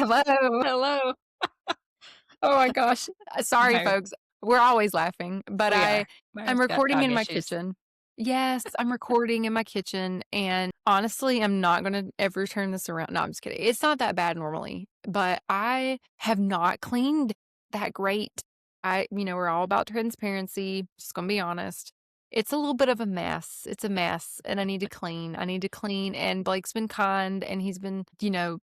Hello. Hello. Oh my gosh. Sorry, Myra folks. We're always laughing, but we are. I'm Myra's got recording dog in my issues. kitchen. Yes, I'm recording in my kitchen, and honestly, I'm not gonna ever turn this around. No, I'm just kidding. It's not that bad normally, but I have not cleaned that great. We're all about transparency. Just gonna be honest. It's a little bit of a mess. It's a mess, and I need to clean. I need to clean, and Blake's been kind, and he's been,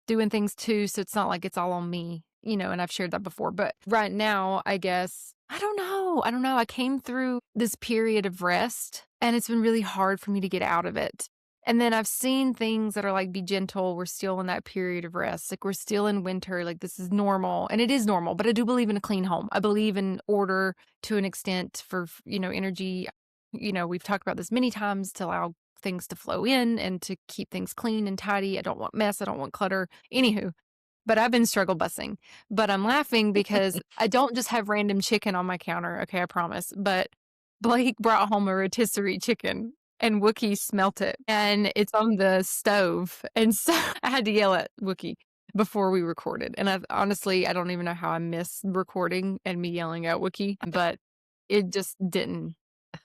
doing things too, so it's not like it's all on me, and I've shared that before. But right now, I guess, I don't know. I don't know. I came through this period of rest, and it's been really hard for me to get out of it. And then I've seen things that are like, be gentle. We're still in that period of rest. Like, we're still in winter. Like, this is normal. And it is normal, but I do believe in a clean home. I believe in order to an extent for, energy. We've talked about this many times, to allow things to flow in and to keep things clean and tidy. I don't want mess. I don't want clutter. Anywho, but I've been struggle bussing. But I'm laughing because I don't just have random chicken on my counter. Okay, I promise. But Blake brought home a rotisserie chicken, and Wookie smelt it, and it's on the stove. And so I had to yell at Wookie before we recorded. And I don't even know how I missed recording and me yelling at Wookie, but it just didn't.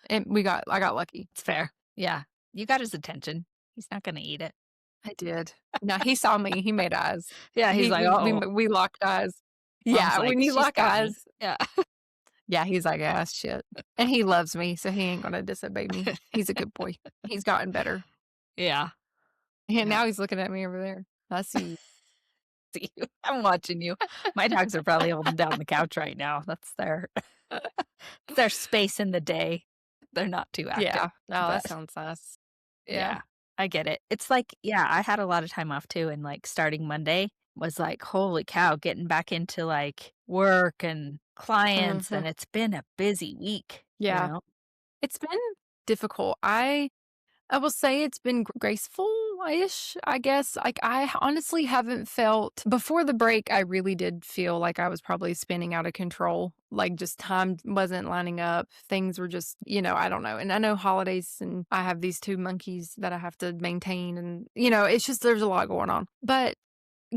And I got lucky. It's fair. Yeah. You got his attention. He's not gonna eat it. I did. No, he saw me. He made eyes. Yeah, he's He like, we "Uh-oh." we locked eyes. Mom's Yeah, like, when you "She's lock got me." eyes, Yeah. yeah, he's like, "Ah, shit." And he loves me, so he ain't gonna disobey me. He's a good boy. He's gotten better. Yeah. And Yeah. now he's looking at me over there. I see you. See you. I'm watching you. My dogs are probably holding down the couch right now. That's their their space in the day. They're not too active, Yeah. Oh, that but sounds nice. Yeah. yeah, I get it. It's like, yeah, I had a lot of time off too, and, like, starting Monday was like, holy cow, getting back into, like, work and clients, Mhm. and it's been a busy week, you Yeah. know? It's been difficult. I will say it's been graceful-ish, I guess. Like, I honestly haven't felt before the break. I really did feel like I was probably spinning out of control. Like, just time wasn't lining up. Things were just, I don't know. And I know holidays, and I have these 2 monkeys that I have to maintain, and, it's just there's a lot going on. But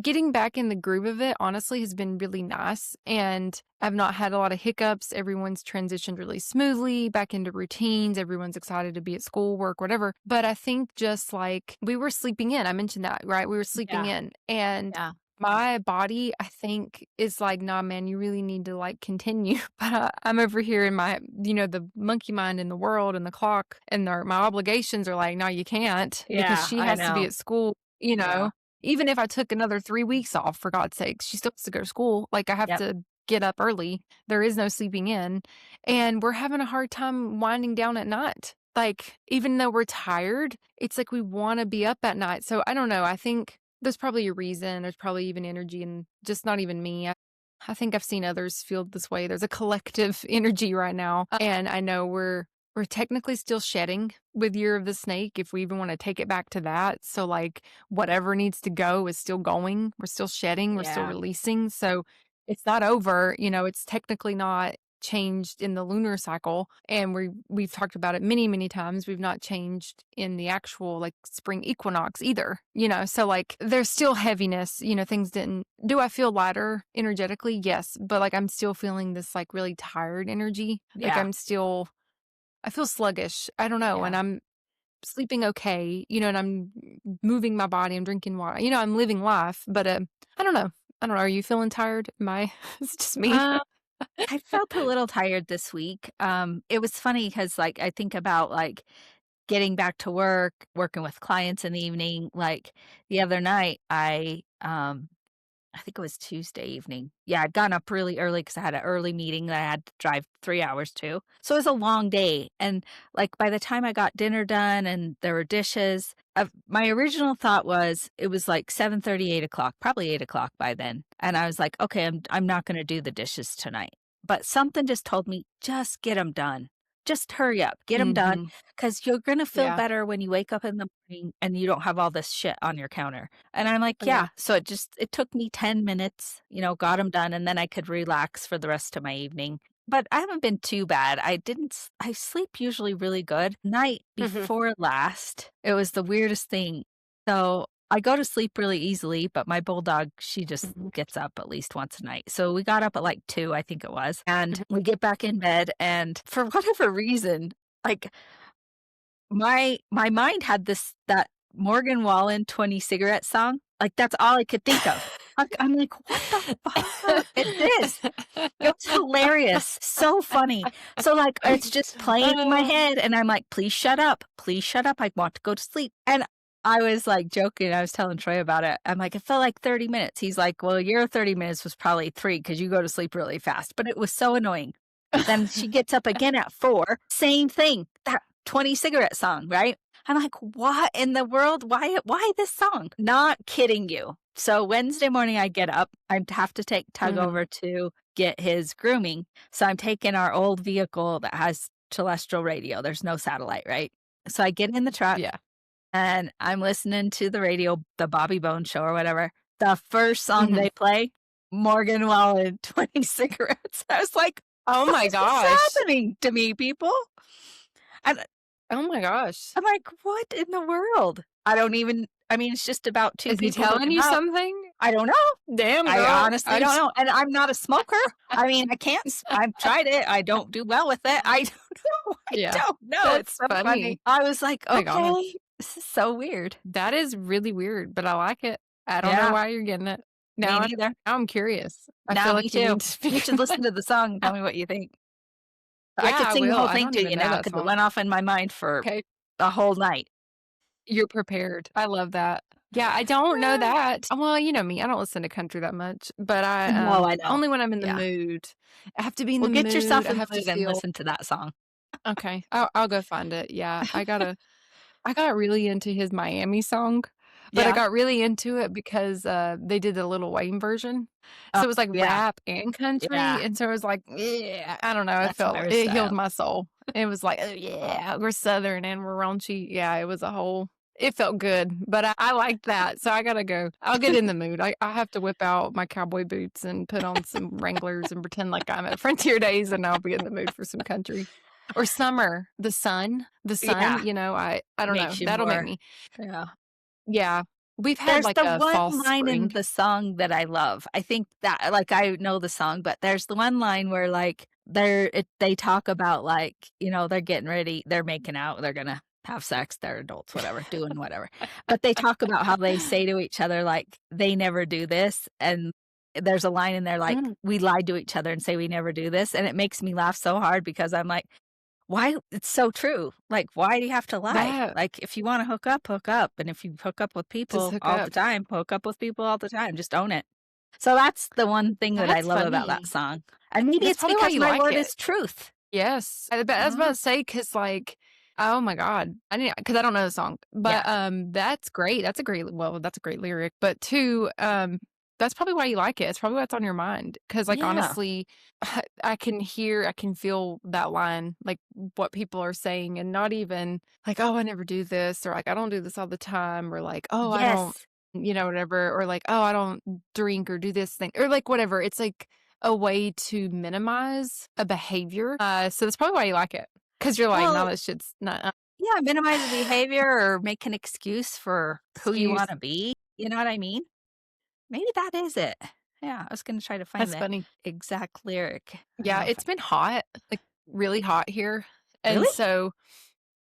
getting back in the groove of it, honestly, has been really nice, and I've not had a lot of hiccups. Everyone's transitioned really smoothly back into routines. Everyone's excited to be at school, work, whatever. But I think just like we were sleeping in, I mentioned that, right? We were sleeping Yeah, in, and yeah, my body, I think, is like, "Nah, man, you really need to, like, continue." But I'm over here in my, the monkey mind in the world and the clock, and my obligations are like, "No, you can't," because yeah, she I has to be know. at school, Yeah, even if I took another 3 weeks off, for God's sake, she still has to go to school. Like, I have yep, to get up early. There is no sleeping in, and we're having a hard time winding down at night. Like, even though we're tired, it's like we wanna be up at night. So, I don't know, I think there's probably a reason. There's probably even energy, and just not even me. I think I've seen others feel this way. There's a collective energy right now, and I know we're technically still shedding with Year of the Snake, if we even wanna take it back to that. So, like, whatever needs to go is still going. We're still shedding, we're still yeah, releasing. So, it's not over, it's technically not changed in the lunar cycle, and we've talked about it many, many times. We've not changed in the actual, like, spring equinox either, So, like, there's still heaviness, things didn't do I feel lighter energetically? Yes, but, like, I'm still feeling this, like, really tired energy. Like, yeah, I feel sluggish. I don't know, yeah. and I'm sleeping okay, and I'm moving my body, I'm drinking water, I'm living life, but, I don't know. I don't know. Are you feeling tired? Am I is it just me? Um, I felt a little tired this week. It was funny because, like, I think about, like, getting back to work, working with clients in the evening. Like, the other night, I think it was Tuesday evening. Yeah, I'd gotten up really early because I had an early meeting that I had to drive 3 hours to. So it was a long day, and, like, by the time I got dinner done and there were dishes, my original thought was it was, like, 7:30, 8 o'clock, probably 8 o'clock by then, and I was like, "Okay, I'm not gonna do the dishes tonight." But something just told me, "Just get them done. Just hurry up, get them done, Mhm. because 'cause you're gonna feel Yeah. better when you wake up in the morning and you don't have all this shit on your counter." And I'm like, Oh, "Yeah." yeah. So it took me 10 minutes, got them done, and then I could relax for the rest of my evening. But I haven't been too bad. I sleep usually really good. Night Mhm. before last, it was the weirdest thing. So, I go to sleep really easily, but my bulldog, she just Mhm. gets up at least once a night. So we got up at like 2, I think it was, and we get back in bed, and for whatever reason, like my mind had that Morgan Wallen 20 Cigarette song. Like that's all I could think of. I'm like, what the fuck is this? It was hilarious, so funny. So, like, it's just playing in my Oh. head, and I'm like, please shut up, I want to go to sleep." And I was, like, joking, I was telling Troy about it. I'm like, "It felt like 30 minutes." He's like, "Well, your 30 minutes was probably 3 because you go to sleep really fast." But it was so annoying. Then she gets up again at 4, same thing, that 20 Cigarette song, right? I'm like, "What in the world? Why this song?" Not kidding you. So Wednesday morning, I get up, I have to take Tug Mhm. over to get his grooming. So I'm taking our old vehicle that has terrestrial radio. There's no satellite, right? So I get in the truck Yeah. and I'm listening to the radio, the Bobby Bones show or whatever. The first song Mhm. they play, Morgan Wallen, 20 Cigarettes. I was like, Oh what my is this gosh. happening to me, people? And Oh my gosh. I'm like, what in the world? I mean, it's just about 2 Is he people telling hooking you up. something? I don't know. Damn, I girl. honestly don't know, and I'm not a smoker. I mean, I can't s I've tried it, I don't do well with it. I don't know, I Yeah. don't know, it's That's so funny. funny. I was like, Oh my gosh. "Okay, this is so weird." That is really weird, but I like it. I don't know Yeah, why you're getting it. me Now neither. I'm curious. I Nah, feel me like you too. need to speak You should listen to the song and tell me what you think. I Yeah, could I sing the will. whole I thing don't to even you know now that because it song. went off in my mind for Okay. the whole night. You're prepared. I love that. Yeah, I don't know Yeah. that. Well, you know me, I don't listen to country that much, but No, I know. only when I'm in the Yeah. mood. I have to be in Well, the get mood. yourself I in have the to mood and feel listen to that song. okay. I'll go find it. Yeah, I got really into his Miami song, but I Yeah. got really into it because, they did the Lil Wayne version. Oh, So it was like yeah. rap and country, Yeah. and so it was like, yeah, I don't know, it That's felt my it healed style. my soul. It was like, "Oh, yeah, we're Southern and we're raunchy." Yeah, it was a whole it felt good, but I liked that, so I gotta go. I'll get in the mood. I have to whip out my cowboy boots and put on some Wranglers and pretend like I'm at Frontier Days, and I'll be in the mood for some country. Or summer, the sun, Yeah. you know, I don't know, Makes you that'll make more me yeah. yeah. We've had, There's like, the a one false line in spring. the song that I love. I think that like, I know the song, but there's the one line where, like, they talk about, like, they're getting ready, they're making out, they're gonna have sex, they're adults, whatever, doing whatever. But they talk about how they say to each other, like, "They never do this," and there's a line in there, like, Mm, "We lied to each other and say we never do this," and it makes me laugh so hard because I'm like, why it's so true. Like, why do you have to lie? that Like, if you wanna hook up, and if you hook up with just people hook all the up. time, hook up with people all the time, just own it. So that's the one thing that I That's love about that funny. song, and maybe That's it's probably why because you my like word it. is truth. Yes. I was about Uh, to say because like oh my god. I didn't because I don't know the song, but, yeah. that's great. That's a great lyric, but 2, that's probably why you like it. It's probably what's on your mind. Because like, Yeah. honestly, I can feel that line, like, what people are saying, and not even like, "Oh, I never do this," or like, "I don't do this all the time," or like, "Oh, I don't" Yes. whatever, or like, "Oh, I don't drink or do this thing," or like, whatever. It's like a way to minimize a behavior, so that's probably why you like it, because 'cause you're like, "No, Well, that shit's not yeah, minimize the behavior or make an excuse for who you excuse." wanna be, you know what I mean? Maybe that is it. Yeah, I was gonna try to find That's the funny. exact lyric. I don't Yeah, know if I it's been hot, like, really hot here, and really? so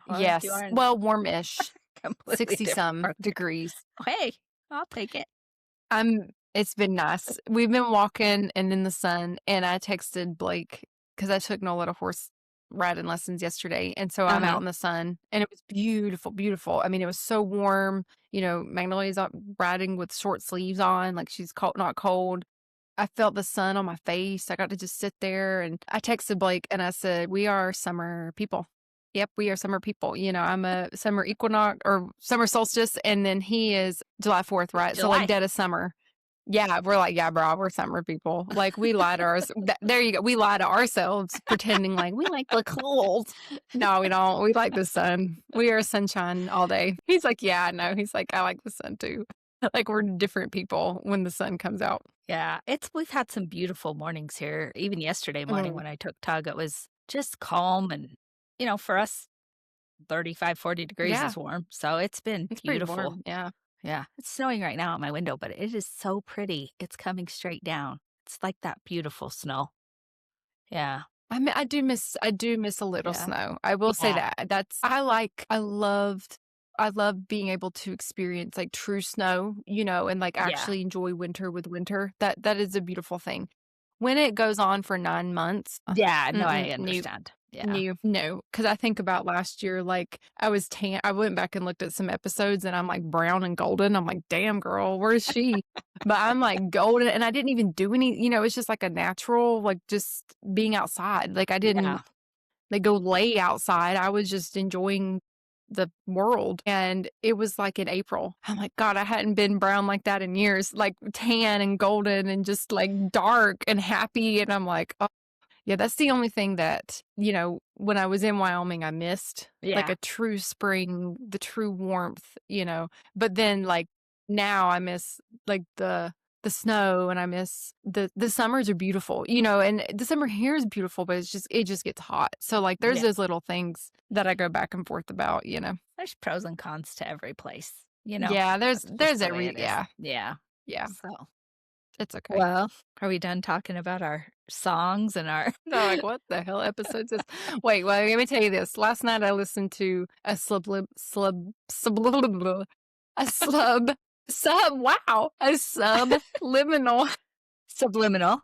Well, you yes, are in well, warmish, completely different 60-some part there. degrees. Hey, I'll take it. It's been nice. We've been walking and in the sun, and I texted Blake because I took Nola to horse riding lessons yesterday, and so I'm Uh-huh. out in the sun, and it was beautiful, beautiful. I mean, it was so warm, Magnolia's out riding with short sleeves on, like she's cold, not cold. I felt the sun on my face. I got to just sit there, and I texted Blake and I said, "We are summer people." Yep, we are summer people. I'm a summer equinox or summer solstice, and then he is July 4th, right? So like July. dead of summer. Yeah, we're like, yeah, bro, we're summer people. Like we lie to there you go. We lie to ourselves, pretending like we like the cold. No, we don't. We like the sun. We are sunshine all day. He's like, yeah, I know. He's like, I like the sun too. Like we're different people when the sun comes out. Yeah, we've had some beautiful mornings here. Even yesterday morning Mm, when I took Tug, it was just calm and, for us, 35, 40 degrees yeah. is warm. So it's been It's pretty beautiful. warm, yeah. Yeah. It's snowing right now at my window, but it is so pretty. It's coming straight down. It's like that beautiful snow. Yeah. I do miss a little Yeah. snow. I will say Yeah. that. I love being able to experience, like, true snow, and, like, Yeah. actually enjoy winter with winter. That is a beautiful thing. When it goes on for 9 months, Yeah. No, I mm-mm, nope. understand. Yeah. No, because I think about last year, like, I went back and looked at some episodes, and I'm, like, brown and golden. I'm like, "Damn, girl, where's she?" But I'm, like, golden, and I didn't even do it's just, like, a natural, like, just being outside. Like, I Yeah. didn't, like, go lay outside. I was just enjoying the world, and it was, like, in April. I'm like, "God, I hadn't been brown like that in years." Like, tan and golden and just, like, dark and happy, and I'm like, yeah, that's the only thing that, when I was in Wyoming, I missed, like Yeah. a true spring, the true warmth, but then, like, now I miss, like, the snow, and I miss the summers are beautiful, and the summer here is beautiful, but it just gets hot. So, like, there's Yeah. those little things that I go back and forth about. There's pros and cons to every place, you know? Yeah, That's just the way every it is. yeah, Yeah. yeah, So, it's okay. well, are we done talking about our songs and our They're like, "What the hell episode is this?" Wait, well, let me tell you this. Last night I listened to a a subliminal subliminal,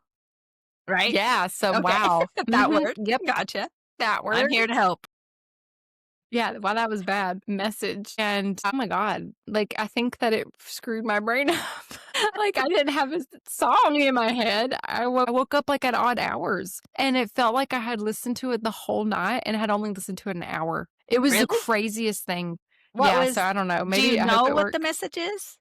right? yeah, Okay. wow. That Mhm, word. yep, Gotcha. that I'm word. here to help. Yeah, wow, that was bad. Message, and, oh my god, like, I think that it screwed my brain up. Like, I didn't have a song in my head. I woke up, like, at odd hours, and it felt like I had listened to it the whole night and had only listened to it an hour. It was the Really? craziest thing. What Yeah, so was I don't know, do you maybe I hope know it what the worked. message is?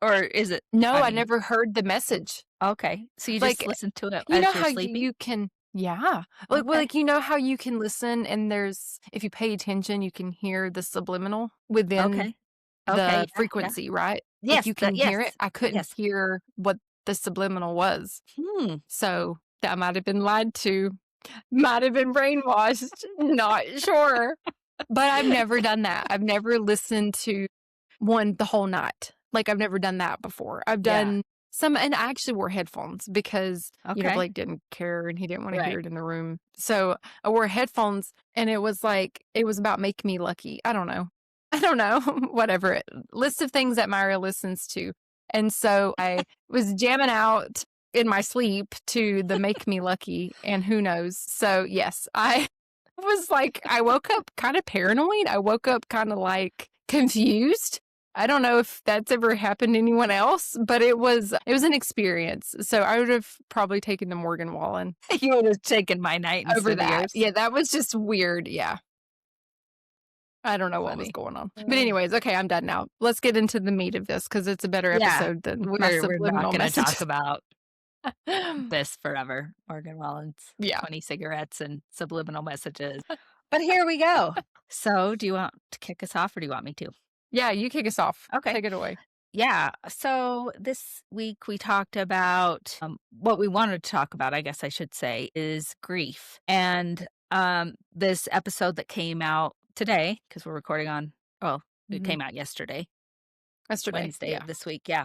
Or is it No, I I mean, never heard the message. okay. So you just Like, listen to it you know as you're how sleeping? you can yeah. Okay. Like, how you can listen and if you pay attention, you can hear the subliminal within Okay. Okay, the yeah, yeah. frequency, right? Like, Yes, you can yes, hear it. I couldn't yes. hear what the subliminal was. Hmm. So, that might have been lied to, might have been brainwashed, not sure. But I've never done that. I've never listened to one the whole night. Like, I've never done that before. I've Yeah. done some and I actually wore headphones because, Okay. Blake didn't care and he didn't wanna hear Right. it in the room. So, I wore headphones and it was about Make Me Lucky. I don't know. I don't know, whatever. List of things that Myra listens to. And so, I was jamming out in my sleep to the Make Me Lucky and Who Knows. So, yes, I was like I woke up kinda paranoid. I woke up kinda, like, confused. I don't know if that's ever happened to anyone else, but it was an experience. So I would have probably taken the Morgan Wallen You would have taken my night over instead of that. yours. Yeah, that was just weird, yeah. I don't know what was Funny. going on. But Oh. anyways, okay, I'm done now. Let's get into the meat of this because it's a better Yeah. episode than my We're not subliminal gonna talk messages. about this forever. Morgan Wallen's Yeah. 20 cigarettes and subliminal messages. But here we go. So, do you want to kick us off or do you want me to? Yeah, you kick us off. Okay. Take it away. Yeah. So this week we talked about what we wanted to talk about, I guess I should say, is grief. And this episode that came out today, because we're recording on, well, it Mhm. came out yesterday, Yesterday, Wednesday yeah. of this week. Yeah.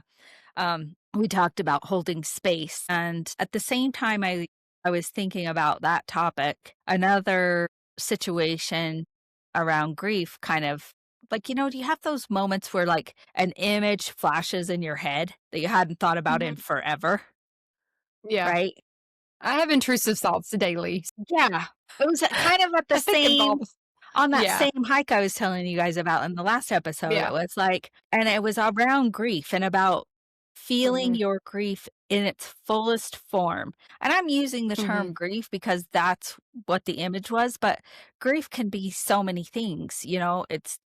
We talked about holding space. And at the same time, I was thinking about that topic, another situation around grief kind of like, do you have those moments where like an image flashes in your head that you hadn't thought about in Mhm. forever, Yeah. right? I have intrusive thoughts daily. Yeah. It was kind of at the I think it's all same on that yeah, same hike I was telling you guys about in the last episode. It yeah. was like and it was around grief and about feeling Mhm, your grief in its fullest form. And I'm using the term mhm, grief because that's what the image was, but grief can be so many things,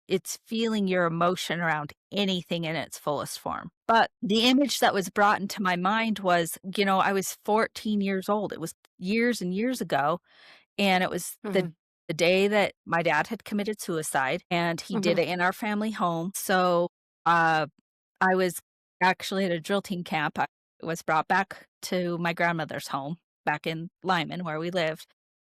it's feeling your emotion around anything in its fullest form. But the image that was brought into my mind was, I was 14 years old. It was years and years ago, and it was the mhm, the day that my dad had committed suicide, and he did mhm, it in our family home. So, uh, I was actually at a drill team camp. I was brought back to my grandmother's home back in Lyman where we lived.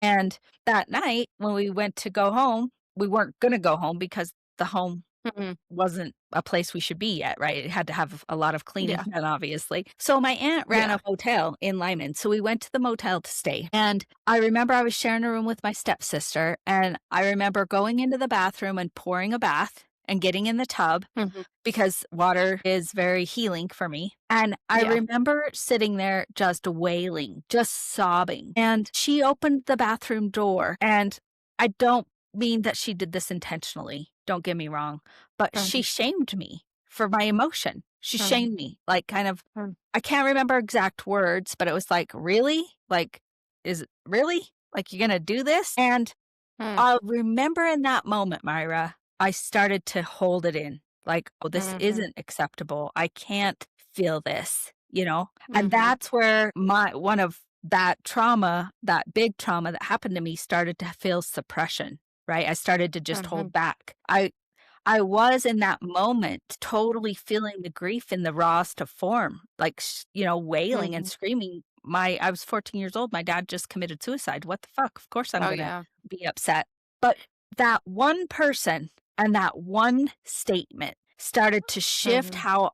And that night when we went to go home, we weren't gonna go home because the home Mhm. wasn't a place we should be yet, right? It had to have a lot of cleaning Yeah. done, obviously. So my aunt ran Yeah. a hotel in Lyman, so we went to the motel to stay, and I remember I was sharing a room with my stepsister, and I remember going into the bathroom and pouring a bath and getting in the tub Mhm. because water is very healing for me. And I Yeah. remember sitting there just wailing, just sobbing. And she opened the bathroom door. And I don't mean that she did this intentionally. Don't get me wrong. But she Mhm. shamed me for my emotion. She Mhm. shamed me, like, kind of, Mhm. I can't remember exact words, but it was like, really? Like, is it really? Like, you're going to do this? And Mm. I remember in that moment, Myra, I started to hold it in, like, "Oh, this Mhm. isn't acceptable. I can't feel this," you know? And Mhm. that's where my one of that trauma, that big trauma that happened to me started to feel suppression, right? I started to just hold Mhm. back. I was in that moment totally feeling the grief in the rawest of form, like, wailing and Mhm. screaming. I was 14 years old, my dad just committed suicide. What the fuck? Of course I'm Oh, gonna yeah. be upset. But that one person and that one statement started to shift Mhm. how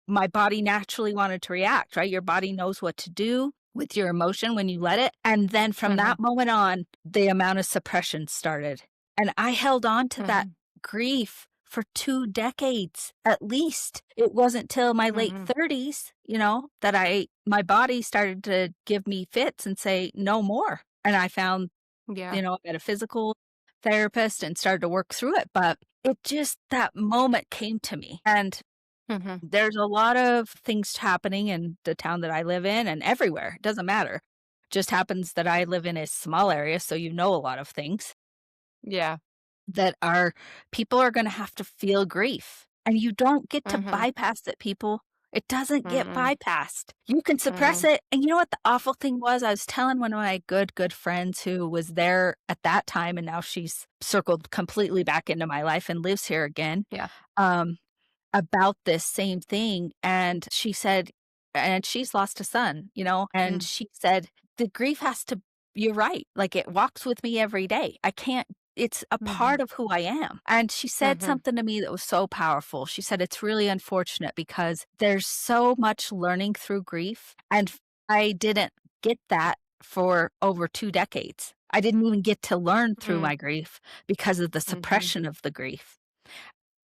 my body naturally wanted to react, right? Your body knows what to do with your emotion when you let it. And then from Mhm. that moment on, the amount of suppression started. And I held on to that Mhm. grief for 2 decades at least. It wasn't till my late Mhm. 30s, that my body started to give me fits and say, "No more." And I found, Yeah. a metaphysical therapist and started to work through it, but it just that moment came to me. And Mhm. there's a lot of things happening in the town that I live in and everywhere, it doesn't matter. Just happens that I live in a small area, so you know a lot of things Yeah. that are people are gonna have to feel grief, and you don't get to Mhm. bypass it, people. It doesn't get Mm-mm. bypassed. You can suppress Mhm. it, and you know what the awful thing was? I was telling one of my good, good friends who was there at that time, and now she's circled completely back into my life and lives here again, Yeah. um, about this same thing, and she said and she's lost a son, and Mm. she said, "The grief has to you're right, like, it walks with me every day. I can't it's a Mhm. part of who I am." And she said Mhm. something to me that was so powerful. She said, "It's really unfortunate because there's so much learning through grief, and I didn't get that for over 2 decades. I didn't even get to learn through Mm. my grief because of the Mhm. suppression of the grief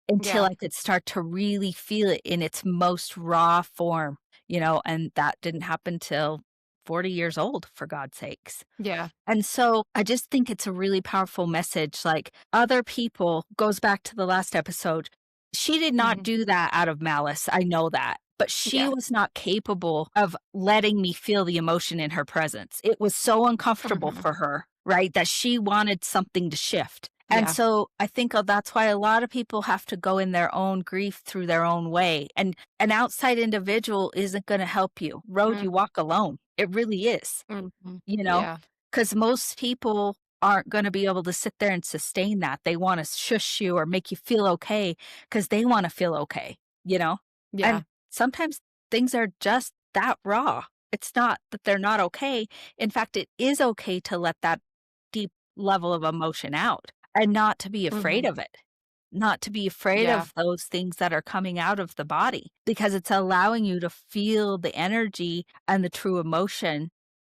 until Yeah. I could start to really feel it in its most raw form," and that didn't happen till 40 years old, for God's sakes. Yeah. And so I just think it's a really powerful message. Like other people, goes back to the last episode. She did not Mhm. do that out of malice. I know that. But she Yeah. was not capable of letting me feel the emotion in her presence. It was so uncomfortable Mhm. for her, right? That she wanted something to shift. And Yeah. so I think that's why a lot of people have to go in their own grief through their own way. And an outside individual isn't going to help you. Road you Mm. walk alone. It really is, Mhm. you know? Yeah. 'Cause most people aren't gonna be able to sit there and sustain that. They wanna shush you or make you feel okay because they wanna feel okay, you know? Yeah. And sometimes things are just that raw. It's not that they're not okay. In fact, it is okay to let that deep level of emotion out and not to be afraid Mhm. of it. Not to be afraid Yeah. of those things that are coming out of the body because it's allowing you to feel the energy and the true emotion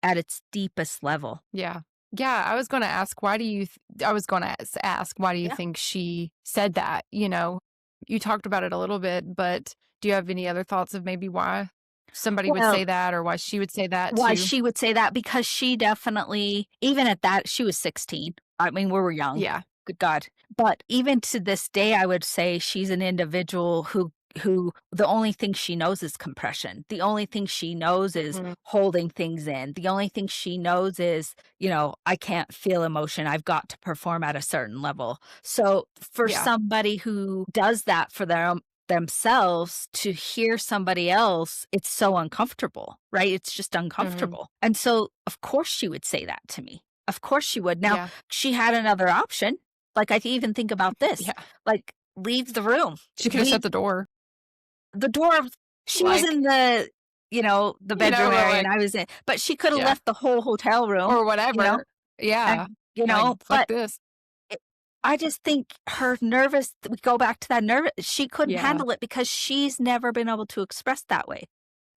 at its deepest level. Yeah. Yeah, I was gonna ask, why do you th I was gonna ask, why do you Yeah. think she said that, you know? You talked about it a little bit, but do you have any other thoughts of maybe why somebody would Well, say that or why she would say that why too? she would say that because she definitely even at that she was 16. I mean, we were young. Yeah. Good God. But even to this day, I would say she's an individual who the only thing she knows is compression. The only thing she knows is Mhm. holding things in. The only thing she knows is, I can't feel emotion. I've got to perform at a certain level. So for Yeah. somebody who does that for themselves to hear somebody else, it's so uncomfortable, right? It's just Mhm. uncomfortable. And so, of course, she would say that to me. Of course, she would. Now, Yeah. she had another option. Like, I even think about this, Yeah. like, leave the room, She coulda leave shut the door, the door. She was like, in the bedroom but, area and like, I was in, but she could have yeah, left the whole hotel room, or whatever. and, Yeah. Like, "Fuck but this." I just think her nervous we go back to that nervous she couldn't Yeah. handle it because she's never been able to express that way,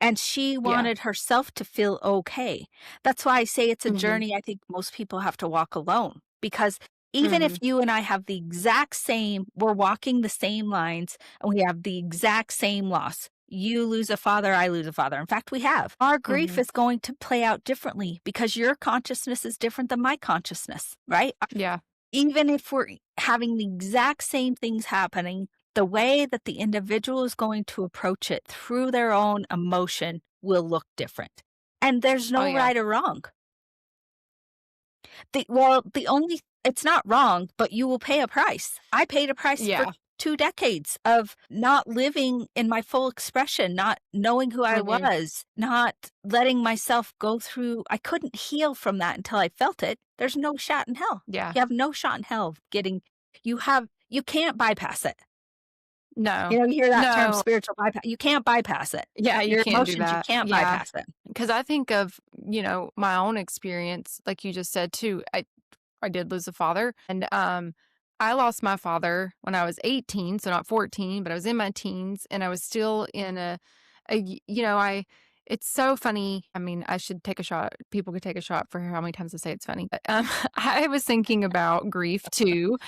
and she Yeah. wanted herself to feel okay. That's why I say it's a Mhm. journey I think most people have to walk alone, because even if Mhm. you and I have the exact same we're walking the same lines, and we have the exact same loss. You lose a father, I lose a father. In fact, we have. Our grief Mhm. is going to play out differently because your consciousness is different than my consciousness, right? Yeah. Even if we're having the exact same things happening, the way that the individual is going to approach it through their own emotion will look different. And there's Oh, no yeah. right or wrong. The only it's not wrong, but you will pay a price. I paid a price for Yeah. 2 decades of not living in my full expression, not knowing who I Mhm. was, not letting myself go through I couldn't heal from that until I felt it. There's no shot in hell. Yeah. You have no shot in hell of getting you can't bypass it. No. You know, you hear that term No. spiritual bypass. You can't bypass it. Yeah, you Your can't do emotions, you that. can't Yeah. bypass it. Because I think of, my own experience, like you just said too. I did lose a father, and, I lost my father when I was 18, so not 14, but I was in my teens, and I was still in a y I it's so funny. I mean, I should take a shot. People could take a shot for how many times I say it's funny, but, I was thinking about grief too.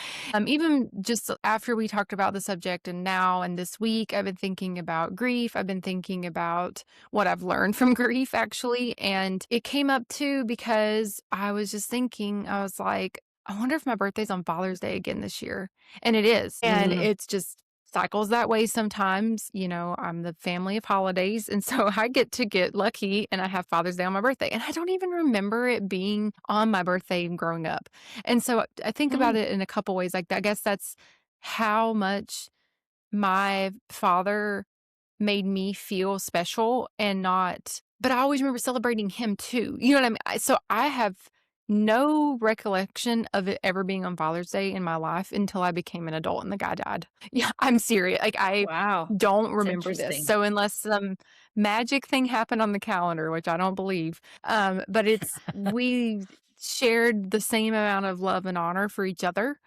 Even just after we talked about the subject and now and this week, I've been thinking about grief. I've been thinking about what I've learned from grief actually. And it came up too because I was just thinking, I was like, I wonder if my birthday's on Father's Day again this year. And it is. And Mm, it's just cycles that way sometimes. I'm the family of holidays. And so I get lucky and I have Father's Day on my birthday. And I don't even remember it being on my birthday growing up. And so I think about mm, it in a couple ways. Like, I guess that's how much my father made me feel special and not but I always remember celebrating him too. You know what I mean? So I have no recollection of it ever being on Father's Day in my life until I became an adult and the guy died. Yeah, I'm serious. Like, I wow. don't It's remember this. interesting. So unless some magic thing happened on the calendar, which I don't believe, but it's we shared the same amount of love and honor for each other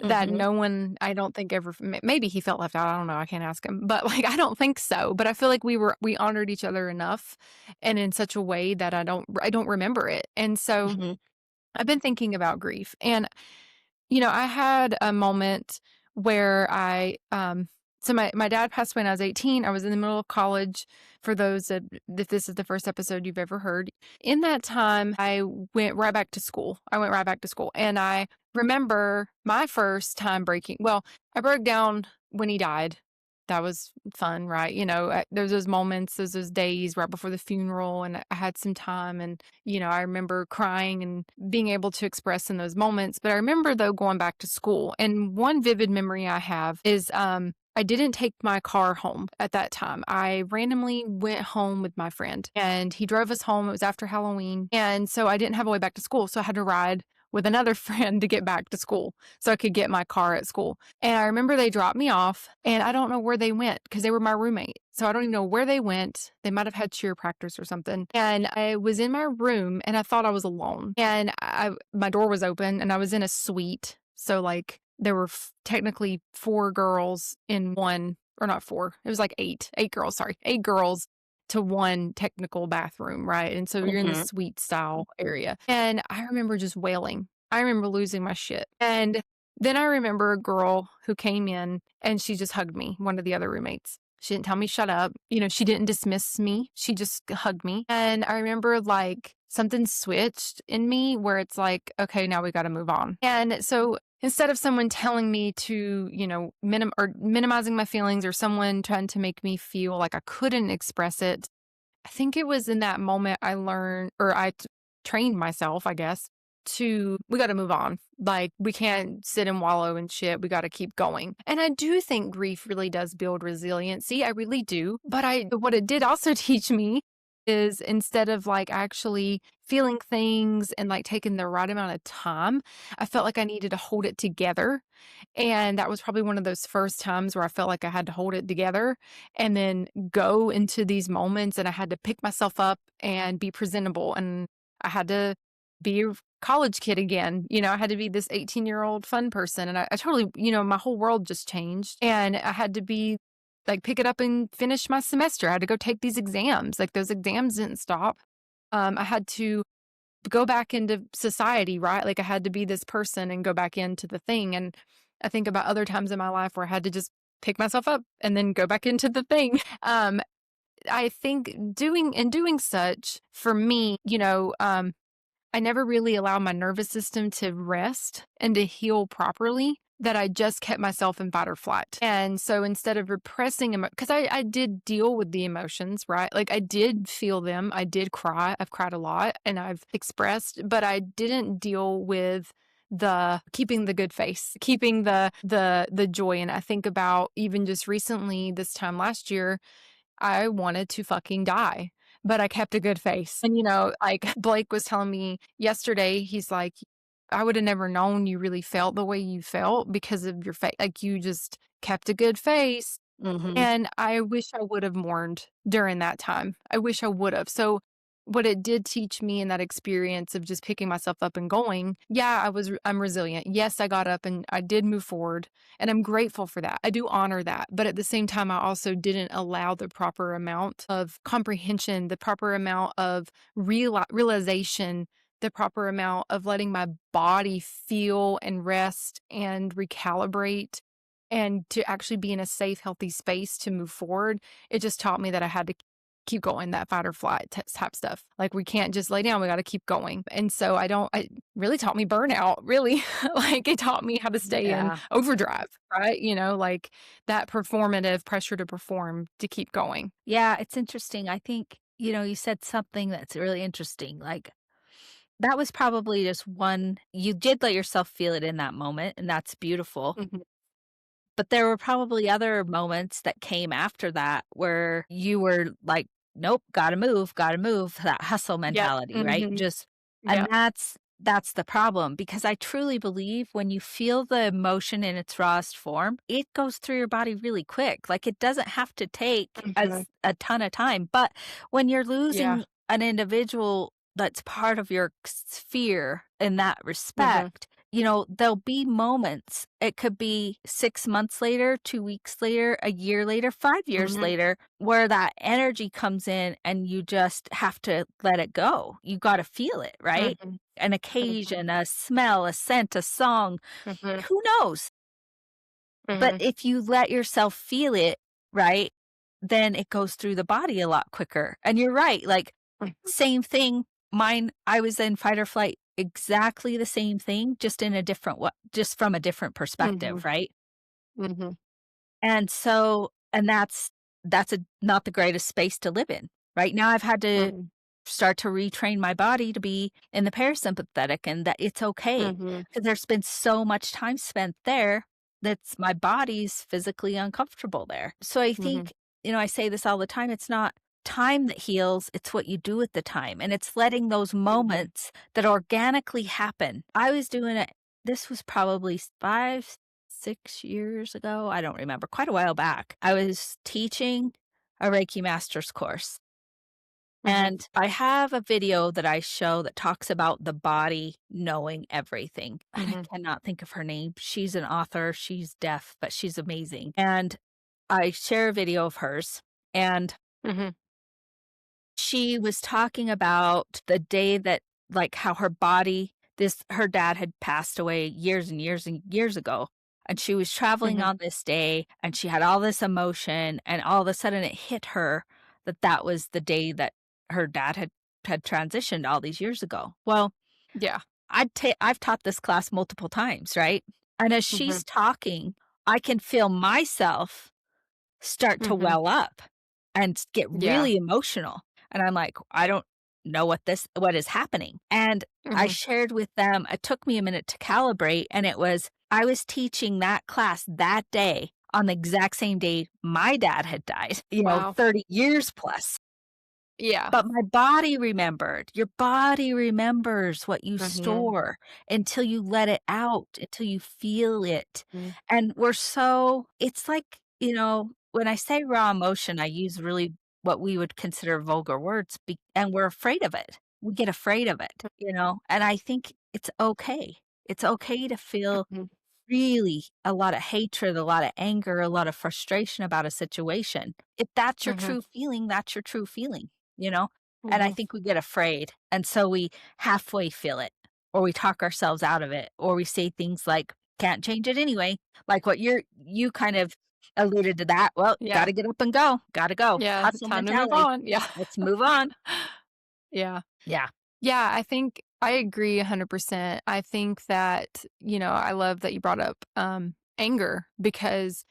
that Mhm, no one, I don't think ever maybe he felt left out, I don't know, I can't ask him, but, like, I don't think so, but I feel like we honored each other enough and in such a way that I don't remember it, and so mhm, I've been thinking about grief, and I had a moment where so my dad passed away when I was 18. I was in the middle of college. For those that if this is the first episode you've ever heard. In that time, I went right back to school. I went right back to school. And I remember my first time breaking I broke down when he died. That was fun, right? There's those moments, there's those days right before the funeral, and I had some time, and I remember crying and being able to express in those moments. But I remember, though, going back to school. And one vivid memory I have is I didn't take my car home at that time. I randomly went home with my friend and he drove us home. It was after Halloween. And so I didn't have a way back to school. So I had to ride with another friend to get back to school so I could get my car at school. And I remember they dropped me off and I don't know where they went because they were my roommate. So I don't even know where they went. They might have had cheer practice or something. And I was in my room and I thought I was alone. And my door was open and I was in a suite. So, like, there were technically four girls in one, or not four. It was like eight girls. Sorry, 8 girls to one technical bathroom, right? And so you're in the mhm, suite style area. And I remember just wailing. I remember losing my shit. And then I remember a girl who came in and she just hugged me, one of the other roommates. She didn't tell me shut up. She didn't dismiss me. She just hugged me. And I remember, like, something switched in me where it's like, okay, now we got to move on. And so instead of someone telling me to, or minimizing my feelings, or someone trying to make me feel like I couldn't express it, I think it was in that moment I learned, or trained myself, I guess, we got to move on. Like, we can't sit and wallow in shit. We got to keep going. And I do think grief really does build resiliency. I really do. But what it did also teach me is, instead of like actually feeling things and like taking the right amount of time, I felt like I needed to hold it together. And that was probably one of those first times where I felt like I had to hold it together and then go into these moments and I had to pick myself up and be presentable. And I had to be a college kid again. I had to be this 18-year-old fun person, and I totally, my whole world just changed, and I had to be like, pick it up and finish my semester. I had to go take these exams. Like, those exams didn't stop. I had to go back into society, right? Like, I had to be this person and go back into the thing, and I think about other times in my life where I had to just pick myself up and then go back into the thing. I think doing such for me, I never really allowed my nervous system to rest and to heal properly, that I just kept myself in fight or flight. And so instead of repressing because I did deal with the emotions, right? Like, I did feel them. I did cry. I've cried a lot and I've expressed, but I didn't deal with the keeping the good face, keeping the joy. And I think about even just recently, this time last year, I wanted to fucking die, but I kept a good face. And, like, Blake was telling me yesterday, he's like, I would have never known you really felt the way you felt because of your face. Like, you just kept a good face. Mhm. And I wish I would have mourned during that time. I wish I would have. So what it did teach me in that experience of just picking myself up and going, yeah, I'm resilient. Yes, I got up and I did move forward, and I'm grateful for that. I do honor that. But at the same time, I also didn't allow the proper amount of comprehension, the proper amount of realization, the proper amount of letting my body feel and rest and recalibrate and to actually be in a safe, healthy space to move forward. It just taught me that I had to keep going, that fight or flight type stuff. Like, we can't just lay down, we got to keep going. And so it really taught me burnout, really. Like, it taught me how to stay in Yeah. overdrive, right? Like that performative pressure to perform to keep going. Yeah, it's interesting. I think, you said something that's really interesting. Like, that was probably just one you did let yourself feel it in that moment, and that's beautiful. Mhm. But there were probably other moments that came after that where you were like, "Nope, gotta move," that hustle Yep. mentality, right? Mhm. Just and Yep. that's the problem because I truly believe when you feel the emotion in its rawest form, it goes through your body really quick. Like, it doesn't have to take Mhm. as a ton of time, but when you're Yeah. losing an individual that's part of your sphere in that Mhm. respect, there'll be moments. It could be 6 months later, 2 weeks later, a year later, 5 years Mhm. later, where that energy comes in and you just have to let it go. You gotta feel it, right? Mhm. An Mhm. occasion, a smell, a scent, a song, Mhm. who knows? But Mhm. if you let yourself feel it, right, then it goes through the body a lot quicker. And you're right, like, Mhm. same thing, mine I was in fight or flight, exactly the same thing, just in a different just from a different perspective, Mhm. right? Mhm. And so and that's not the greatest space to live in. Right now I've had to Mhm. start to retrain my body to be in the parasympathetic and that it's okay Mhm. because there's been so much time spent there that's my body's physically uncomfortable there. So I Mhm. think, I say this all the time, it's not time that heals, it's what you do with the time. And it's letting those Mhm. moments that organically happen. I was doing it, this was probably 5, 6 years ago. I don't remember, quite a while back. I was teaching a Reiki master's course. Mhm. And I have a video that I show that talks about the body knowing everything. And I Mhm. cannot think of her name. She's an author, she's deaf, but she's amazing. And I share a video of hers, and Mhm. she was talking about the day that, like, how her body, this her dad had passed away years and years ago, and she was traveling Mhm. on this day, and she had all this emotion, and all of a sudden it hit her that that was the day that her dad had transitioned all these years ago. Well, Yeah. I've taught this class multiple times, right? And as Mhm. she's talking, I can feel myself start to Mhm. well up and get Yeah. really emotional. And I'm like, I don't know what is happening. And I Mhm. shared with them, it took me a minute to calibrate. And it was, I was teaching that class that day on the exact same day my dad had died, Wow. 30 years plus. Yeah. But my body remembered. Your body remembers what you Mhm. store until you let it out, until you feel it. Mhm. And it's like, when I say raw emotion, I use really what we would consider vulgar words, and we're afraid of it. we get afraid of it, and I think it's okay. It's okay to feel Mhm. really a lot of hatred, a lot of anger, a lot of frustration about a situation. If that's your Mhm. true feeling, that's your true feeling, you know? And I Mhm. think we get afraid, and so we halfway feel it, or we talk ourselves out of it, or we say things like, "Can't change it anyway." Like what you kind of alluded to that. "Well, Yeah. gotta get up and go. Gotta go. Yeah. Hustle Time to move mentality. on. Yeah. Let's move on." Yeah. Yeah. Yeah, I think I agree 100%. I think that, I love that you brought up, anger because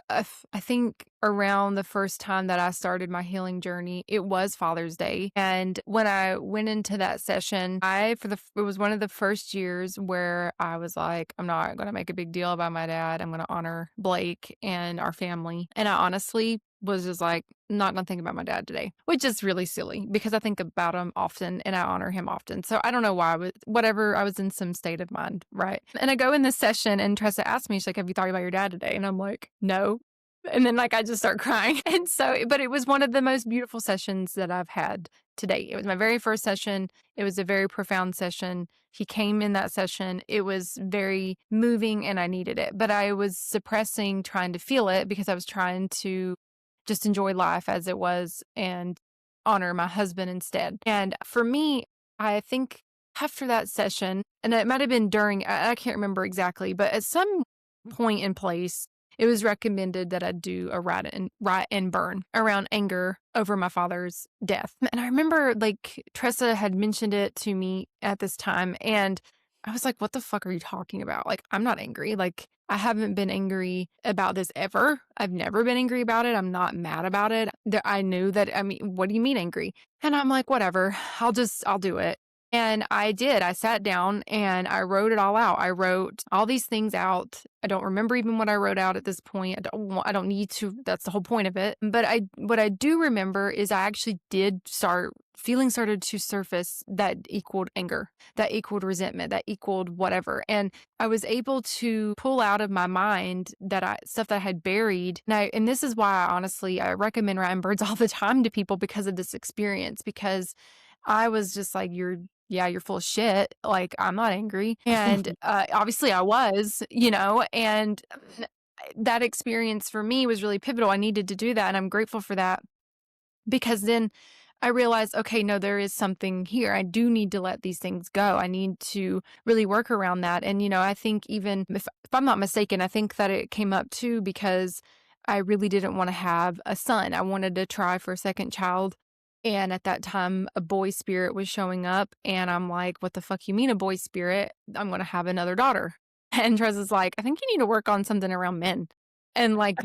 I think around the first time that I started my healing journey, it was Father's Day. And when I went into that session, it was one of the first years where I was like, I'm not going to make a big deal about my dad. I'm going to honor Blake and our family. And I honestly was just like, not going to think about my dad today, which is really silly because I think about him often and I honor him often. So I don't know why, whatever, I was in some state of mind, right? And I go in this session and Tressa asked me, she's like, have you thought about your dad today? And I'm like, no. And then I just start crying. And so, but it was one of the most beautiful sessions that I've had to date. It was my very first session. It was a very profound session. He came in that session. It was very moving and I needed it, but I was suppressing trying to feel it because I was trying to just enjoy life as it was and honor my husband instead. And for me, I think after that session, and it might have been during, I can't remember exactly, but at some point in place, it was recommended that I do a write and burn around anger over my father's death. And I remember like Tressa had mentioned it to me at this time, and I was like, what the fuck are you talking about? Like, I'm not angry. Like, I haven't been angry about this ever. I've never been angry about it. I'm not mad about it. I knew that, I mean, what do you mean angry? And I'm like, whatever, I'll do it. And I did. I sat down and I wrote it all out. I wrote all these things out. I don't remember even what I wrote out at this point. I don't need to. That's the whole point of it. But what I do remember is I actually did start feelings started to surface that equaled anger, that equaled resentment, that equaled whatever. And I was able to pull out of my mind stuff that I had buried. And this is why I recommend writing birds all the time to people because of this experience, because I was just like, you're full of shit. Like, I'm not angry. And obviously I was, and that experience for me was really pivotal. I needed to do that. And I'm grateful for that because then I realized, okay, no, there is something here. I do need to let these things go. I need to really work around that. And, I think even if I'm not mistaken, I think that it came up too because I really didn't want to have a son. I wanted to try for a second child. And at that time, a boy spirit was showing up. And I'm like, what the fuck you mean a boy spirit? I'm going to have another daughter. And Trez is like, I think you need to work on something around men. And like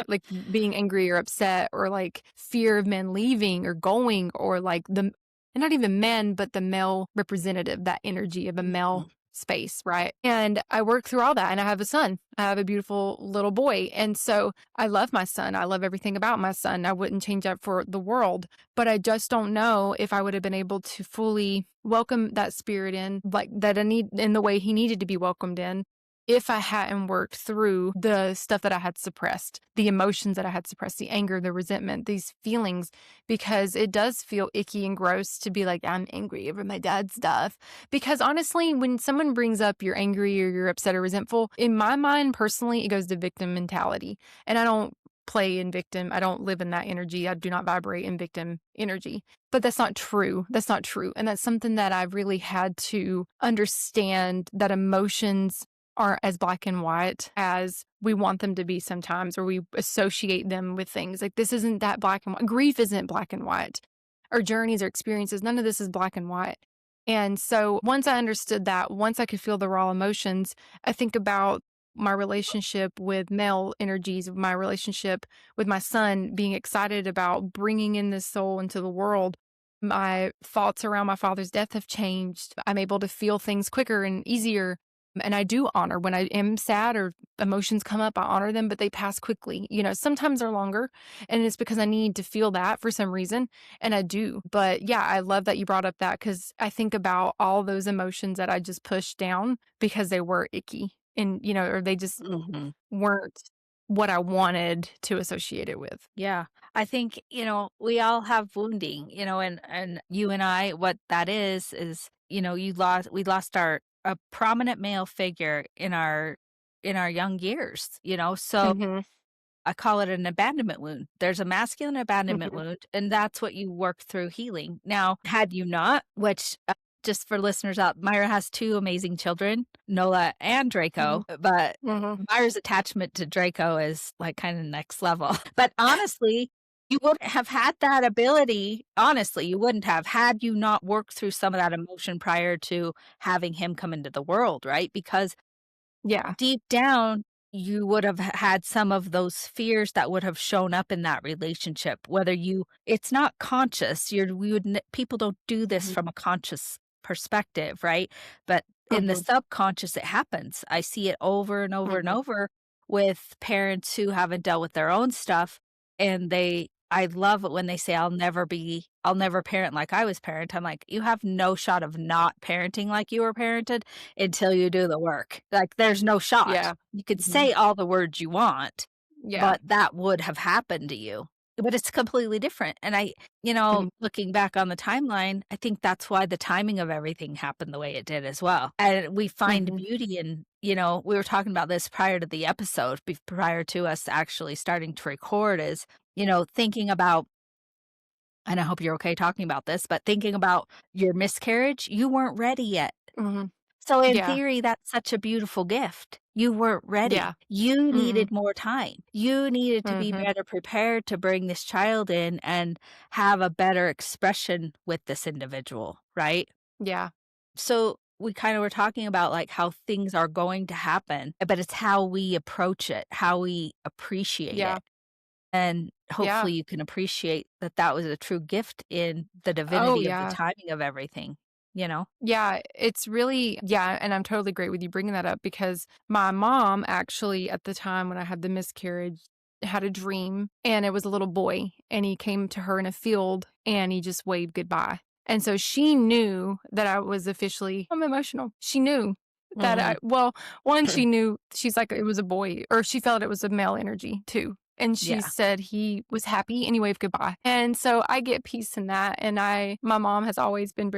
like being angry or upset or like fear of men leaving or going or like and not even men, but the male representative, that energy of a male Mhm. space, right? And I worked through all that and I have a son. I have a beautiful little boy. And so I love my son. I love everything about my son. I wouldn't change that for the world. But I just don't know if I would have been able to fully welcome that spirit in, like that I need in the way he needed to be welcomed in if I hadn't worked through the stuff that I had suppressed, the emotions that I had suppressed, the anger, the resentment, these feelings, because it does feel icky and gross to be like, I'm angry over my dad's stuff. Because honestly, when someone brings up you're angry or you're upset or resentful, in my mind personally, it goes to victim mentality. And I don't play in victim. I don't live in that energy. I do not vibrate in victim energy. But that's not true. That's not true. And that's something that I've really had to understand that emotions aren't as black and white as we want them to be sometimes, or we associate them with things. Like, this isn't that black and white. Grief isn't black and white. Our journeys, our experiences, none of this is black and white. And so once I understood that, once I could feel the raw emotions, I think about my relationship with male energies, my relationship with my son, being excited about bringing in this soul into the world. My thoughts around my father's death have changed. I'm able to feel things quicker and easier. And I do honor when I am sad or emotions come up, I honor them, but they pass quickly. Sometimes they're longer, and it's because I need to feel that for some reason, and I do. But yeah, I love that you brought up that because I think about all those emotions that I just pushed down because they were icky and, or they just Mhm. weren't. what I wanted to associate it with. Yeah. I think, we all have wounding, and you and I, what that is, we lost a prominent male figure in our young years, so Mhm, I call it an abandonment wound. There's a masculine abandonment mhm, wound, and that's what you work through healing. Now, had you not, which just for listeners out, Myra has two amazing children, Nola and mhm, Draco, but mhm. Myra's attachment to Draco is like kind of next level. But honestly, you wouldn't have had that ability. Honestly, you wouldn't have had you not worked through some of that emotion prior to having him come into the world, right? Because Yeah, deep down, you would have had some of those fears that would have shown up in that relationship, whether it's not conscious, people don't do this mhm, from a conscious perspective, right? But in the mhm, subconscious, it happens. I see it over and over and mhm. over with parents who haven't dealt with their own stuff, and I love it when they say, I'll never parent like I was parent. I'm like, you have no shot of not parenting like you were parented until you do the work. Like, there's no shot. Yeah, You could mhm, say all the words you want, yeah, but that would have happened to you. But it's completely different. And mhm, looking back on the timeline, I think that's why the timing of everything happened the way it did as well. And we find mhm, beauty in, we were talking about this prior to the episode, prior to us actually starting to record, is, thinking about, and I hope you're okay talking about this, but thinking about your miscarriage, you weren't ready yet. mhm. So in Yeah, theory, that's such a beautiful gift. You weren't ready. yeah, You mhm, needed more time. You needed to be mhm, better prepared to bring this child in and have a better expression with this individual, right? yeah, So we kind of were talking about like how things are going to happen, but it's how we approach it, how we appreciate yeah, it. And yeah. hopefully you can appreciate that that was a true gift in the Oh, divinity of the yeah. timing of everything, you know? Yeah, it's really yeah, and I'm totally great with you bringing that up because my mom actually, at the time when I had the miscarriage, had a dream, and it was a little boy, and he came to her in a field, and he just waved goodbye. And so she knew that I was officially I'm emotional. She knew that Mhm. one, she knew she's like, it was a boy, or she felt it was a male energy too. And she Yeah. said he was happy and he waved goodbye. And so I get peace in that. And my mom has always been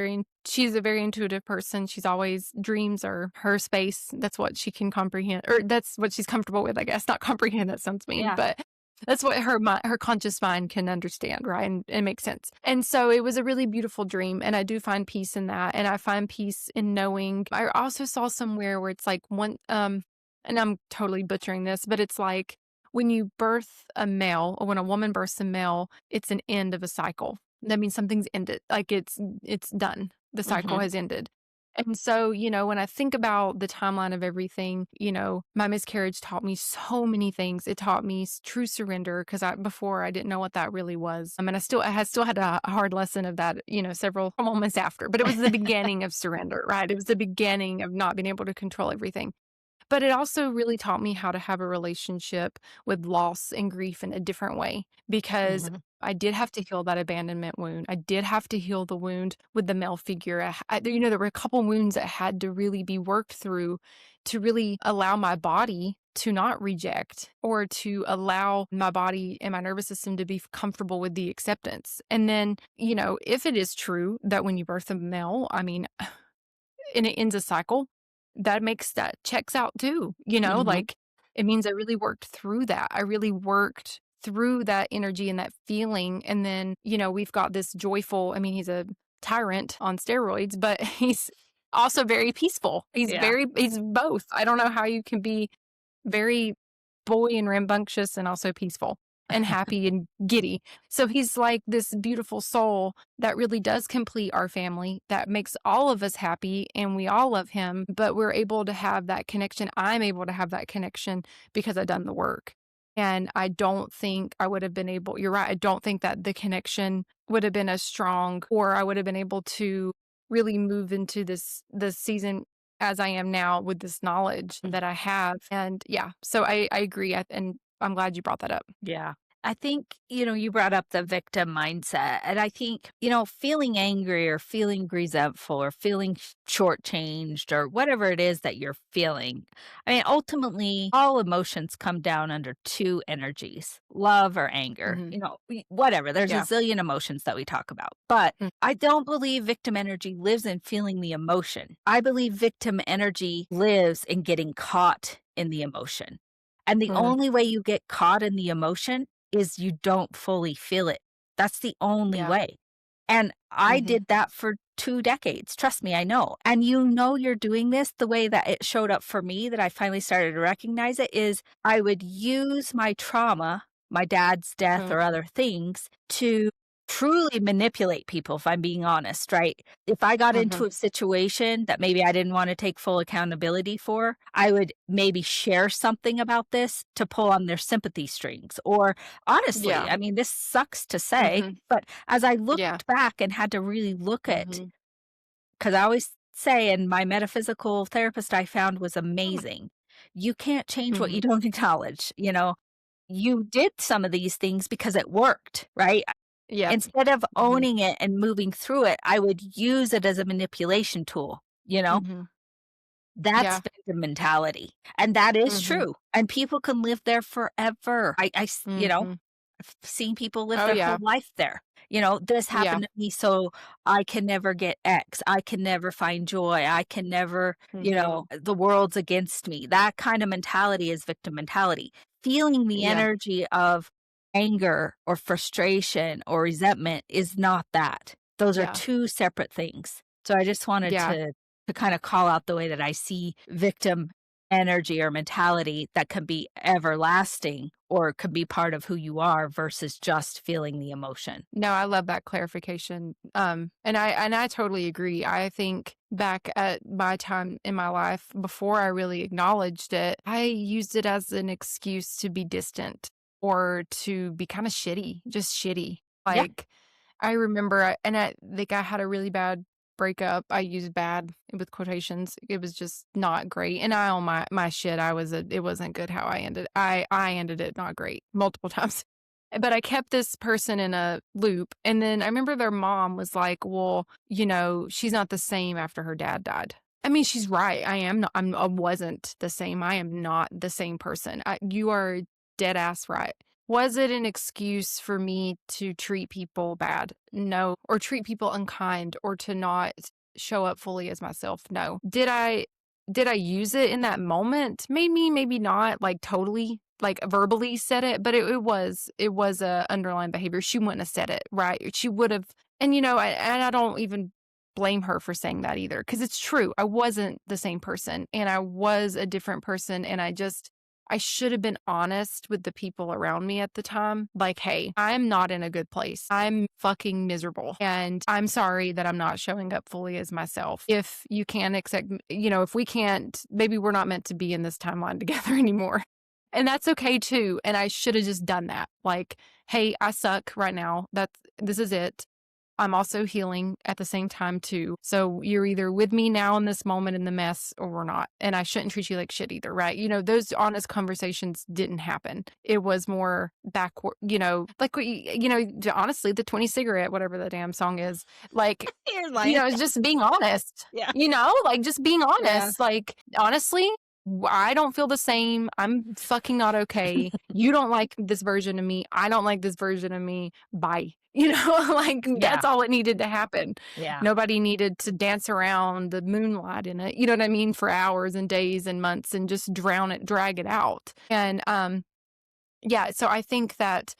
she's a very intuitive person. She's always, dreams are her space. That's what she can comprehend, or that's what she's comfortable with, I guess. Not comprehend, that sounds mean, Yeah. but that's what her conscious mind can understand, right? And make sense. And so it was a really beautiful dream. And I do find peace in that. And I find peace in knowing, I also saw somewhere where it's like and I'm totally butchering this, but it's like, when you birth a male or when a woman births a male, it's an end of a cycle. That means something's ended. Like it's done. The cycle Mhm. has ended. And so, when I think about the timeline of everything, my miscarriage taught me so many things. It taught me true surrender because before I didn't know what that really was. I mean, I had still had a hard lesson of that, several moments after, but it was the beginning of surrender, right? It was the beginning of not being able to control everything. But it also really taught me how to have a relationship with loss and grief in a different way because Mhm. I did have to heal that abandonment wound. I did have to heal the wound with the male figure. There were a couple wounds that had to really be worked through to really allow my body to not reject or to allow my body and my nervous system to be comfortable with the acceptance. And then, if it is true that when you birth a male, I mean, and it ends a cycle, that checks out too, Mhm. like, it means I really worked through that. I really worked through that energy and that feeling, and then, we've got this joyful, I mean, he's a tyrant on steroids, but he's also very peaceful. Yeah. He's both. I don't know how you can be very boy and rambunctious and also peaceful and happy and giddy. So he's like this beautiful soul that really does complete our family, that makes all of us happy and we all love him, but we're able to have that connection. I'm able to have that connection because I've done the work. And I don't think I would have been able, you're right, I don't think that the connection would have been as strong, or I would have been able to really move into this season as I am now with this knowledge Mm. that I have. And yeah, so I agree. And I'm glad you brought that up. Yeah. I think, you brought up the victim mindset. And I think, feeling angry or feeling resentful or feeling shortchanged or whatever it is that you're feeling. I mean, ultimately, all emotions come down under two energies, love or anger, Mhm. whatever. There's a Yeah. zillion emotions that we talk about. But Mm. I don't believe victim energy lives in feeling the emotion. I believe victim energy lives in getting caught in the emotion. And the Mm. only way you get caught in the emotion is you don't fully feel it. That's the only Yeah. way. And I Mhm. did that for 2 decades. Trust me, I know. And you're doing this the way that it showed up for me that I finally started to recognize it is I would use my trauma, my dad's death Mm. or other things to truly manipulate people if I'm being honest, right? If I got Mhm. into a situation that maybe I didn't want to take full accountability for, I would maybe share something about this to pull on their sympathy strings. Or honestly, Yeah. I mean, this sucks to say, Mhm. but as I Yeah. looked back and had to really look at, Mhm. because I always say, and my metaphysical therapist I found was amazing. You can't change what you Mhm. don't acknowledge. You did some of these things because it worked, right? Yep. Instead of Mhm. owning it and moving through it, I would use it as a manipulation tool, you know? Mhm. That's Yeah. victim mentality, and that is Mhm. true, and people can live there forever. Mhm. I've seen people live Oh, their whole yeah. life there. This Yeah. happened to me, so I can never get X. I can never find joy. I can never, Mhm. the world's against me. That kind of mentality is victim mentality. Feeling the Yeah. energy of anger or frustration or resentment is not that. Those are Yeah. 2 separate things. So I just wanted Yeah. to kind of call out the way that I see victim energy or mentality that can be everlasting or could be part of who you are versus just feeling the emotion. No, I love that clarification. And I totally agree. I think back at my time in my life before I really acknowledged it, I used it as an excuse to be distant or to be kind of shitty, just shitty. Yeah. Like I remember, and I think I had a really bad breakup. I used bad with quotations. It was just not great, and I own my shit. It wasn't good how I ended. I ended it not great multiple times. But I kept this person in a loop, and then I remember their mom was like, "Well, she's not the same after her dad died." I mean, she's right. I am not. I wasn't the same. I am not the same person. You are dead ass right. Was it an excuse for me to treat people bad? No. Or treat people unkind or to not show up fully as myself? No. Did I use it in that moment? Maybe, maybe not, like totally, like verbally said it, but it was a underlying behavior. She wouldn't have said it, right? She would have, and I don't even blame her for saying that either, because it's true. I wasn't the same person, and I was a different person, and I should have been honest with the people around me at the time. Like, hey, I'm not in a good place. I'm fucking miserable. And I'm sorry that I'm not showing up fully as myself. If you can't accept, if we can't, maybe we're not meant to be in this timeline together anymore. And that's okay too. And I should have just done that. Like, hey, I suck right now. This is it. I'm also healing at the same time too. So you're either with me now in this moment in the mess or we're not. And I shouldn't treat you like shit either, right? Those honest conversations didn't happen. It was more backward, like honestly, the 20 cigarette, whatever the damn song is, like, You're lying. it's just being honest, Yeah. like just being Yeah. honest. Like, honestly, I don't feel the same. I'm fucking not okay. You don't like this version of me. I don't like this version of me. Bye. Like Yeah. that's all it needed to happen. Yeah. Nobody needed to dance around the moonlight in it. You know what I mean? For hours and days and months and just drag it out. And yeah, so I think that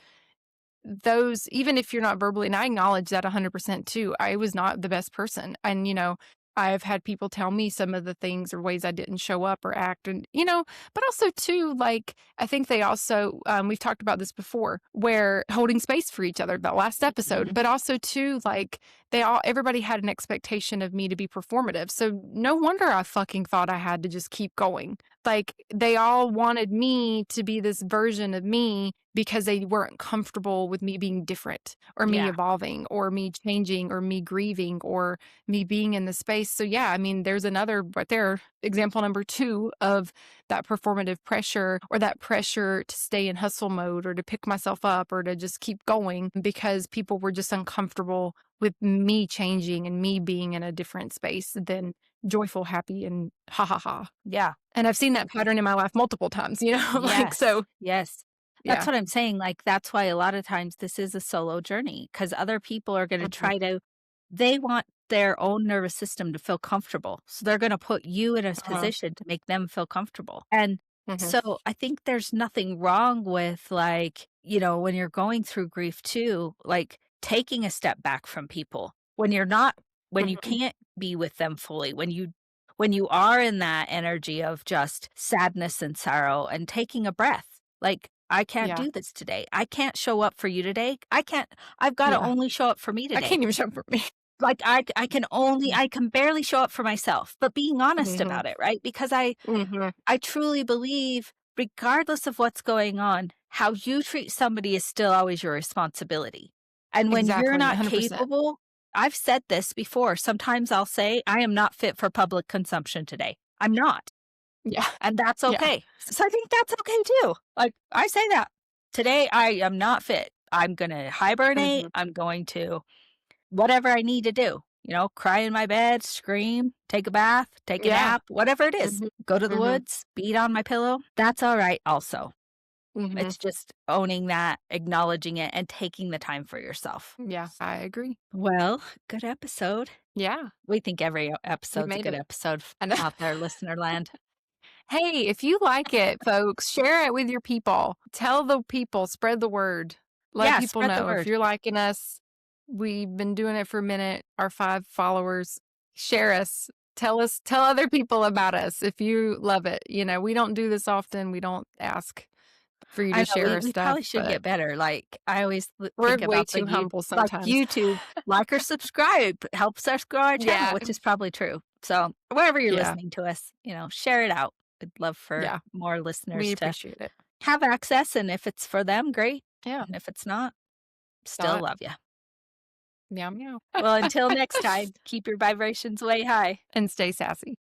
those, even if you're not verbally, and I acknowledge that 100% too, I was not the best person. And, I've had people tell me some of the things or ways I didn't show up or act. And, but also too, like, I think they also, we've talked about this before, where holding space for each other, that last episode, Mhm. but also too, like, everybody had an expectation of me to be performative. So no wonder I fucking thought I had to just keep going. Like they all wanted me to be this version of me because they weren't comfortable with me being different or me Yeah. evolving or me changing or me grieving or me being in the space. So yeah, I mean, there's another right there, example number 2 of that performative pressure or that pressure to stay in hustle mode or to pick myself up or to just keep going because people were just uncomfortable with me changing and me being in a different space than joyful, happy, and ha ha ha. Yeah. And I've seen that pattern in my life multiple times, like, Yes. so Yes. That's yeah. what I'm saying, like, that's why a lot of times this is a solo journey because other people are gonna Mhm, try to they want their own nervous system to feel comfortable, so they're gonna put you in a uh-huh, position to make them feel comfortable, and mhm, so I think there's nothing wrong with, like, when you're going through grief too, like, taking a step back from people when you mhm, can't be with them fully, when you are in that energy of just sadness and sorrow and taking a breath. Like, I can't yeah, do this today. I can't show up for you today. I've gotta yeah. only show up for me I today. can't even show up for me. Like, Yeah, I can barely show up for myself, but being honest mhm, about it, right? Because I mhm, I truly believe regardless of what's going on, how you treat somebody is still always your responsibility. And when you're exactly, not 100%. capable I've said this before, sometimes I'll say, "I am not fit for public consumption today." I'm not. Yeah, And that's yeah, okay. So I think that's okay too. Like, I say that. Today, I am not fit. I'm gonna hibernate. mhm, I'm going to whatever I need to do, cry in my bed, scream, take a bath, take a yeah, nap, whatever it is. mhm, Go to the mhm, woods, beat on my pillow. That's all right also. mhm, It's just owning that, acknowledging it, and taking the time for yourself. yeah, I agree. Well, good episode. Yeah, We think every we episode's a made good it. episode I know. out there, listener land. Hey, if you like it, folks, share it with your people. Tell the people, spread the word. Let Yeah, people spread the know if word. you're liking us. We've been doing it for a minute. Our 5 followers, share us. Tell other people about us if you love it. We don't do this often. We don't ask for you I to know, share our we probably stuff, should but get better, like, I always we're think way about the too humble like, sometimes. YouTube, like or subscribe, helps us grow our channel, Yeah. which is probably true. So, wherever you're Yeah. listening to us, share it out. We'd love for Yeah. more We listeners to appreciate it. have access, and if it's for them, great, Yeah. and if it's not, still Not love you. meow meow. Well, until next time, keep your vibrations way high. And stay sassy.